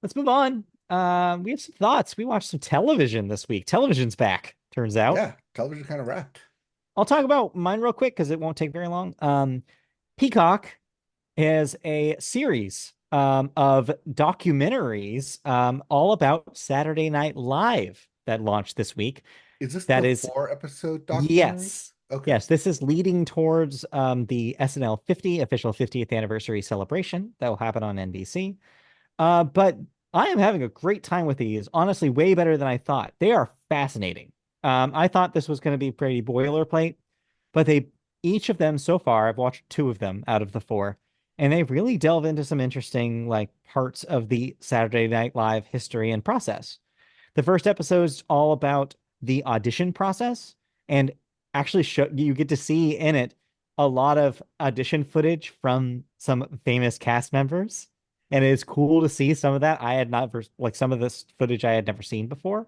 let's move on. We have some thoughts. We watched some television this week. Television's back, turns out. Yeah, television kind of wrapped. I'll talk about mine real quick because it won't take very long. Peacock is a series of documentaries all about Saturday Night Live that launched this week. Is this That the is, 4 episode documentary? yes. Okay. Yes, this is leading towards the SNL 50 official 50th anniversary celebration that will happen on NBC. But I am having a great time with these. Honestly, way better than I thought. They are fascinating. I thought this was going to be pretty boilerplate, but they each of them so far, I've watched two of them out of the four, and they really delve into some interesting like parts of the Saturday Night Live history and process. The first episode is all about the audition process, and actually you get to see in it a lot of audition footage from some famous cast members. And it's cool to see some of that. I had not like some of this footage I had never seen before.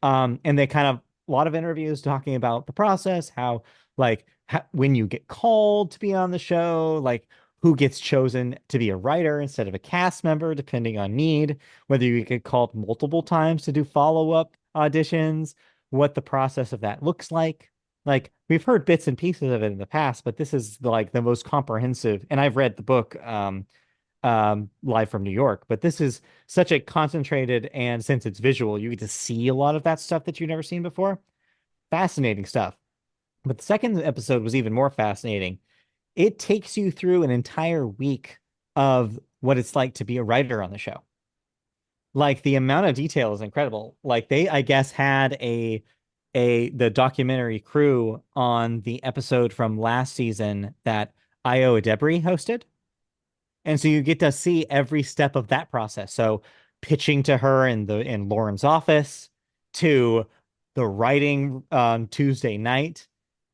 And they kind of a lot of interviews talking about the process, how like when you get called to be on the show, like who gets chosen to be a writer instead of a cast member, depending on need, whether you get called multiple times to do follow-up auditions, what the process of that looks like. Like we've heard bits and pieces of it in the past, but this is like the most comprehensive. And I've read the book Live from New York, but this is such a concentrated, and since it's visual, you get to see a lot of that stuff that you've never seen before. Fascinating stuff. But the second episode was even more fascinating. It takes you through an entire week of what it's like to be a writer on the show. Like the amount of detail is incredible. Like they, I guess, had the documentary crew on the episode from last season that Io Debris hosted. And so you get to see every step of that process. So pitching to her in Lauren's office, to the writing on Tuesday night,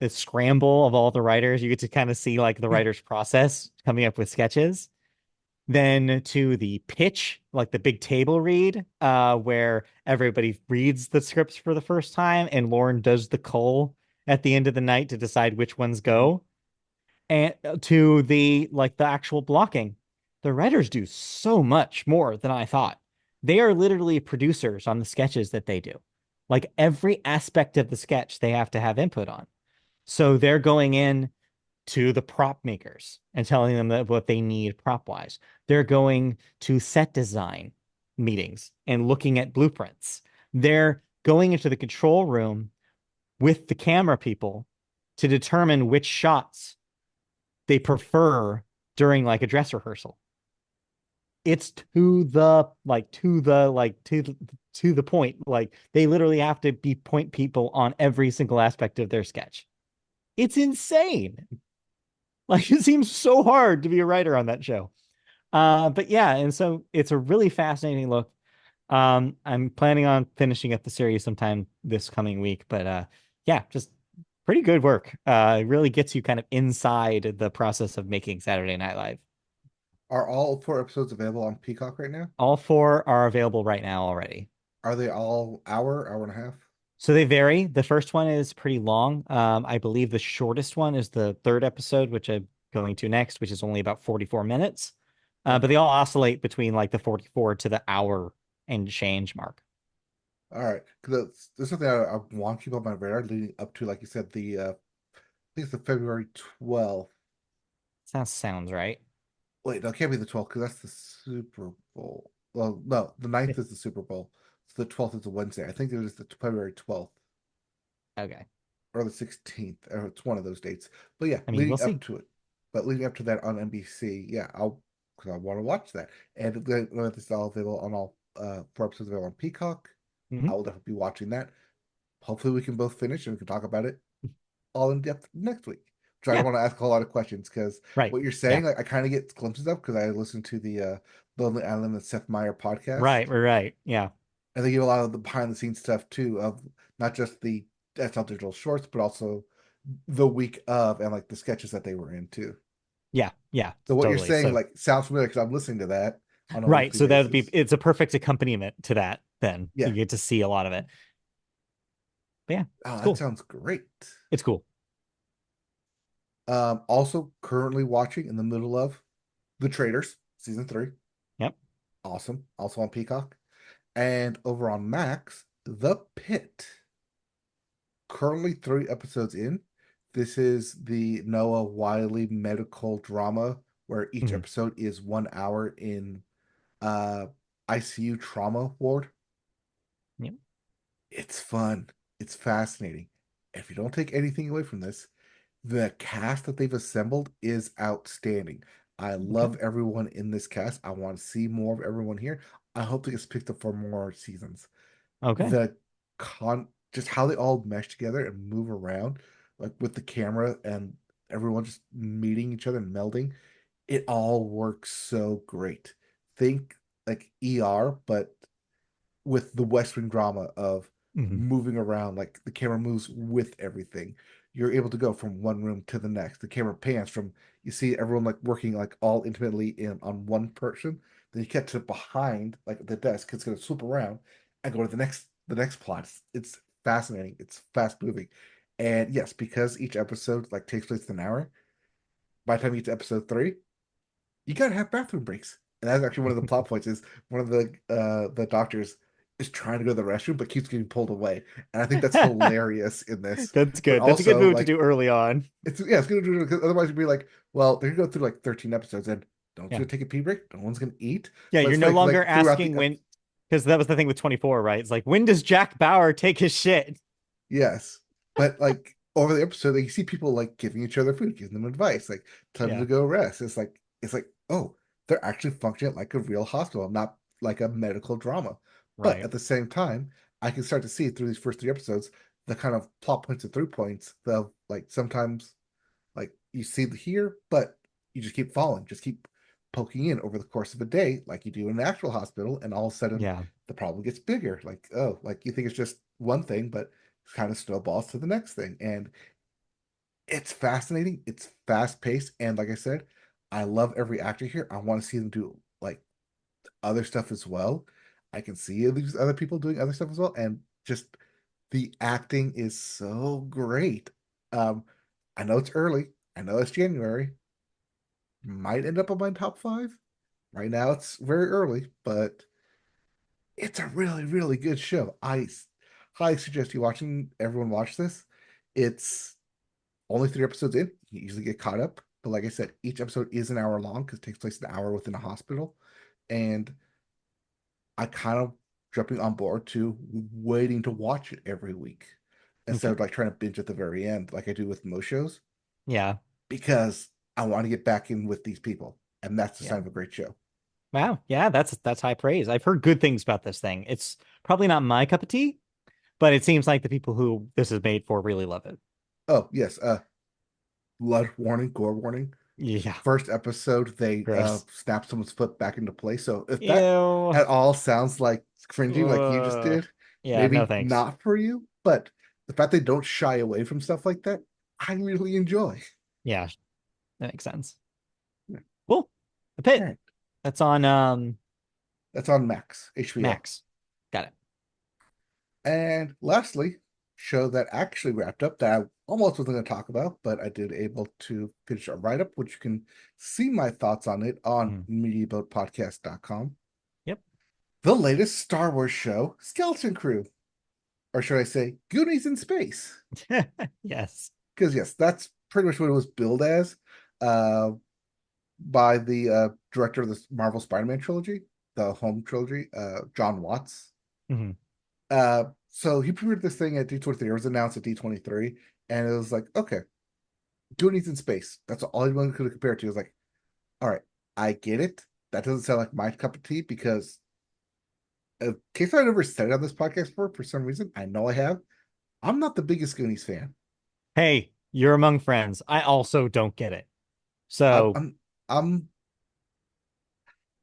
the scramble of all the writers. You get to kind of see like the writer's process coming up with sketches. Then to the pitch, like the big table read, where everybody reads the scripts for the first time, and Lauren does the cull at the end of the night to decide which ones Mhm. go, and to the like the actual blocking. The writers do so much more than I thought. They are literally producers on the sketches that they do. Like every aspect of the sketch they have to have input on. So they're going in to the prop makers and telling them that what they need prop wise. They're going to set design meetings and looking at blueprints. They're going into the control room with the camera people to determine which shots they prefer during like a dress rehearsal. It's to the point. Like they literally have to be point people on every single aspect of their sketch. It's insane. Like it seems so hard to be a writer on that show. But yeah, and so it's a really fascinating look. I'm planning on finishing up the series sometime this coming week, but yeah, just pretty good work. It really gets you kind of inside the process of making Saturday Night Live. Are all 4 episodes available on Peacock right now? All four are available right now already. Are they all hour and a half? So they vary. The first one is pretty long. I believe the shortest one is the third episode, which I'm going to next, which is only about 44 minutes. But Okay. they all oscillate between like the 44 to the hour and change mark. All right. Because there's something I want to keep on my radar leading up to, like you said, I think it's the February 12th. Sounds right. Wait, no, it can't be the 12th because that's the Super Bowl. Well, no, the 9th is the Super Bowl. So the 12th is a Wednesday. I think it is the February 12th Okay. or the 16th. Or it's one of those dates. But yeah, I mean, we'll leading up see. to it. But leading up to that on NBC, yeah, because I want to watch that. And then when it's all available on all 4 episodes available on Peacock, I Hmm. will definitely be watching that. Hopefully we can both finish and we can talk about it all in depth next week. Which I don't Yeah. want to ask a whole lot of questions because Right. what you're Yeah. saying, like I kind of get glimpses of because I listen to the Lonely Island and Seth Meyer podcast, Right. Right. Right. Yeah. and they give a lot of the behind the scenes stuff too of not just the SNL digital shorts, but also the week of and like the sketches that they were in too. Yeah. Yeah. So what you're Totally. saying So, like sounds familiar because I'm listening to that on a right. weekly So that would be, basis. it's a perfect accompaniment to that. Then you Yeah. get to see a lot of it. But yeah, Oh, it's that cool. sounds great. It's cool. Also currently watching in the middle of The Traders season 3. Yep. awesome, also on Peacock. And over on Max, The Pit. Currently 3 episodes in. This is the Noah Wiley medical drama where each Mhm. episode is 1 hour in uh ICU trauma ward. Yep. It's fun. It's fascinating. If you don't take anything away from this, the cast that they've assembled is outstanding. I Okay. love everyone in this cast. I want to see more of everyone here. I hope it gets picked up for more seasons. Okay. The just how they all mesh together and move around, like with the camera and everyone just meeting each other and melding, it all works so great. Think like ER, but with the Western drama of Mhm. moving around, like the camera moves with everything. You're able to go from one room to the next. The camera pans from you see everyone like working like all intimately in on one person. Then you get to behind like the desk. It's gonna swoop around and go to the next plot. It's fascinating. It's fast moving. And yes, because each episode like takes place in an hour, by the time you get to episode three, you gotta have bathroom breaks. And that's actually one of the plot points is one of the doctors is trying to go to the restroom but keeps getting pulled away. And I think that's hilarious in this. That's But good. That's a good also move to like do early on. it's gonna do because otherwise you'd be like, well, they're gonna go through like 13 episodes and don't Yeah. you take a pee break? No one's gonna eat. Yeah, But you're it's no funny because longer like throughout the asking when, because that was the thing with 24, right? It's like, when does Jack Bauer take his shit? yes. But like over the episode, like, you see people like giving each other food, giving them advice, like telling them Yeah. to go rest. It's like, oh, they're actually functioning like a real hospital, not like a medical drama. But Right. at the same time, I can start to see through these first 3 episodes the kind of plot points and through points of like sometimes like you see the here, but you just keep following, just keep poking in over the course of a day, like you do in an actual hospital, and all of a sudden Yeah. the problem gets bigger. Like, oh, like you think it's just one thing, but it kind of snowballs to the next thing. And it's fascinating, it's fast paced, and like I said, I love every actor here. I want to see them do like other stuff as well. I can see these other people doing other stuff as well, and just the acting is so great. Um, I know it's early. I know it's January. Might end up on my top five. Right now, it's very early, but it's a really, really good show. I highly suggest you watching. Everyone watch this. It's only 3 episodes in. You usually get caught up, but like I said, each episode is an hour long because it takes place an hour within a hospital, and I kind of jumping on board to waiting to watch it every week instead Okay. of like trying to binge at the very end like I do with most shows Yeah. because I want to get back in with these people, and that's the Yeah. sign of a great show. Wow. Yeah, that's high praise. I've heard good things about this thing. It's probably not my cup of tea, but it seems like the people who this is made for really love it. Oh yes, blood warning, gore warning. Yeah. First episode, they Gross. snap someone's foot back into place. So if that Ew. at all sounds like cringy, like you just Uh, did, yeah, no maybe thanks. not for you. But the fact they don't shy away from stuff like that, I really enjoy. Yeah, that makes sense. Yeah. Cool. The All Pit. right, That's on that's on Max HBO. Max. Got it. And lastly, show that actually wrapped up that I almost wasn't going to talk about, but I did able to finish a write up, which you can see my thoughts on it on Mhm. mediaboatpodcast.com. Yep. The latest Star Wars show, Skeleton Crew, or should I say, Goonies in Space? Yes. Because yes, that's pretty much what it was billed as uh, by the director of the Marvel Spider-Man trilogy, the home trilogy, John Watts. Hmm. So he premiered this thing at D23. It was announced at D23, and it was like, okay, Goonies in space. That's all anyone could compare it to. It was like, all right, I get it. That doesn't sound like my cup of tea because, in case I've never said it on this podcast before, for some reason, I know I have. I'm not the biggest Goonies fan. Hey, you're among friends. I also don't get it. I'm, So I'm, I'm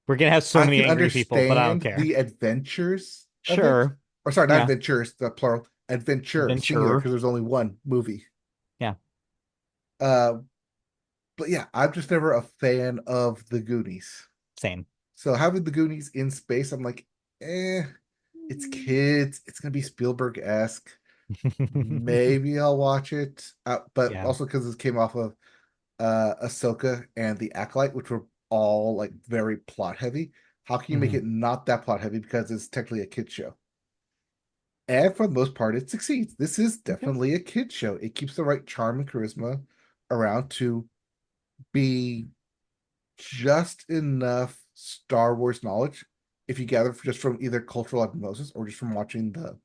we're gonna have so I many can angry people, but I don't understand care. the adventures of it. Sure. Or sorry, not Yeah. adventures, the plural, adventure, singular, Adventure. because there's only one movie. Yeah. Uh, but yeah, I'm just never a fan of the Goonies. Same. So having the Goonies in space, I'm like, it's kids. It's gonna be Spielberg-esque. Maybe I'll watch it. But Yeah. also because it came off of Ahsoka and The Acolyte, which were all like very plot heavy. How can you make Hmm. it not that plot heavy because it's technically a kid show? And for the most part, it succeeds. This is Okay. definitely a kid show. It keeps the right charm and charisma around to be just enough Star Wars knowledge if you gather just from either cultural osmosis or just from watching the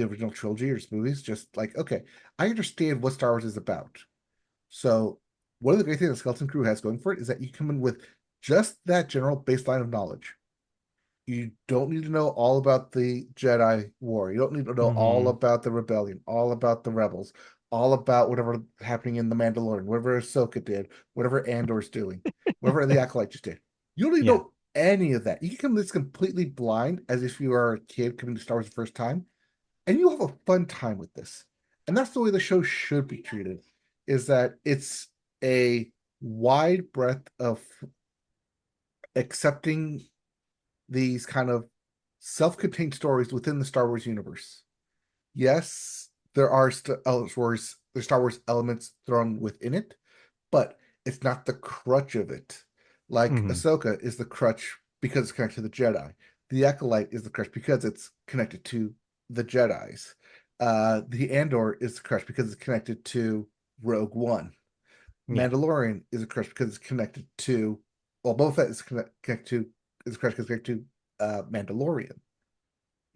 original trilogy or just movies. Just like, okay, I understand what Star Wars is about. So one of the great things that Skeleton Crew has going for it is that you come in with just that general baseline of knowledge. You don't need to know all about the Jedi War. You don't need to know all Hmm. about the Rebellion, all about the Rebels, all about whatever happening in the Mandalorian, whatever Ahsoka did, whatever Andor's doing, whatever the Acolyte just did. You don't need to Yeah. know any of that. You can come this completely blind as if you are a kid coming to Star Wars the first time, and you have a fun time with this. And that's the way the show should be treated, is that it's a wide breadth of accepting these kind of self-contained stories within the Star Wars universe. Yes, there are the Star Wars elements thrown within it, but it's not the crutch of it. Like Hmm. Ahsoka is the crutch because it's connected to the Jedi. The Acolyte is the crutch because it's connected to the Jedi's. The Andor is the crutch because it's connected to Rogue One. Yeah. Mandalorian is a crutch because it's connected to, well, Boba Fett connected to is a crutch because it's connected to Mandalorian.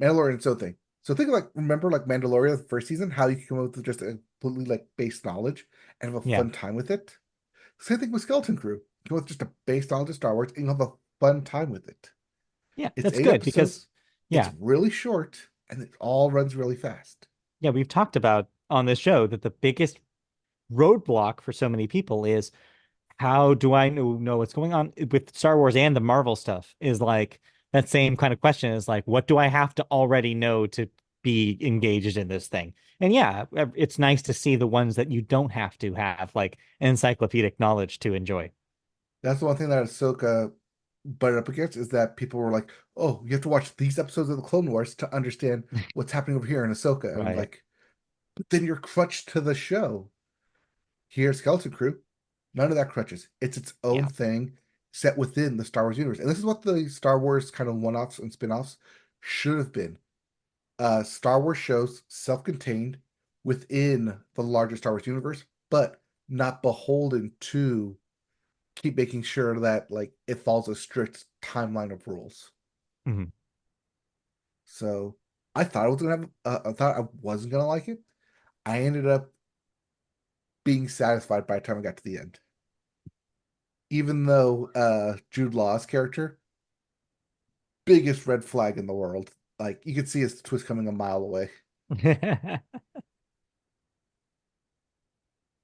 Mandalorian is so thing. So think of like remember like Mandalorian the first season, how you can come up with just a completely like base knowledge and have a Yeah. fun time with it. Same thing with Skeleton Crew. You come with just a base knowledge of Star Wars and you'll have a fun time with it. Yeah. It's That's eight good episodes. because, It's yeah. really short and it all runs really fast. Yeah. We've talked about on this show that the biggest roadblock for so many people is how do I know what's going on with Star Wars and the Marvel stuff is like that same kind of question is like, what do I have to already know to be engaged in this thing? And yeah, it's nice to see the ones that you don't have to have like encyclopedic knowledge to enjoy. That's the one thing that Ahsoka butted up against is that people were like, "Oh, you have to watch these episodes of the Clone Wars to understand what's happening over here in Ahsoka." And I'm Right. like, "But then you're crutched to the show." Here, Skeleton Crew, none of that crutches. It's its own Yeah. thing set within the Star Wars universe. And this is what the Star Wars kind of one-offs and spin-offs should have been. Star Wars shows self-contained within the larger Star Wars universe, but not beholden to keep making sure that like it follows a strict timeline of rules. Mhm. So I thought I was gonna have, I thought I wasn't gonna like it. I ended up being satisfied by the time I got to the end. Even though Jude Law's character, biggest red flag in the world. Like you could see his twist coming a mile away. But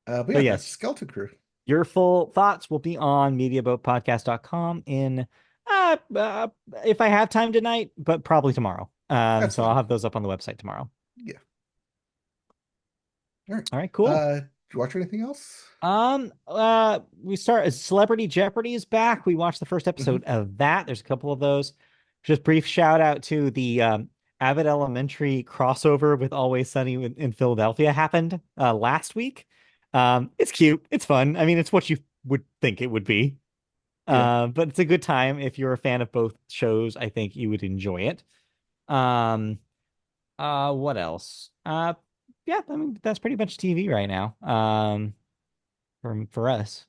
But yeah, that's yes, Skeleton Crew. your full thoughts will be on mediaboatpodcast.com in uh, uh if I have time tonight, but probably tomorrow. That's So I'll fine. have those up on the website tomorrow. Yeah. All right. All right, cool. Did you watch anything else? We start Celebrity Jeopardy is back. We watched the first Hmm. episode of that. There's a couple of those. Just brief shout out to the Abbott Elementary crossover with Always Sunny in Philadelphia happened last week. It's cute. It's fun. I mean, it's what you would think it would be. Yeah. But it's a good time. If you're a fan of both shows, I think you would enjoy it. Um, what else? Yeah, I mean, that's pretty much TV right now. For us.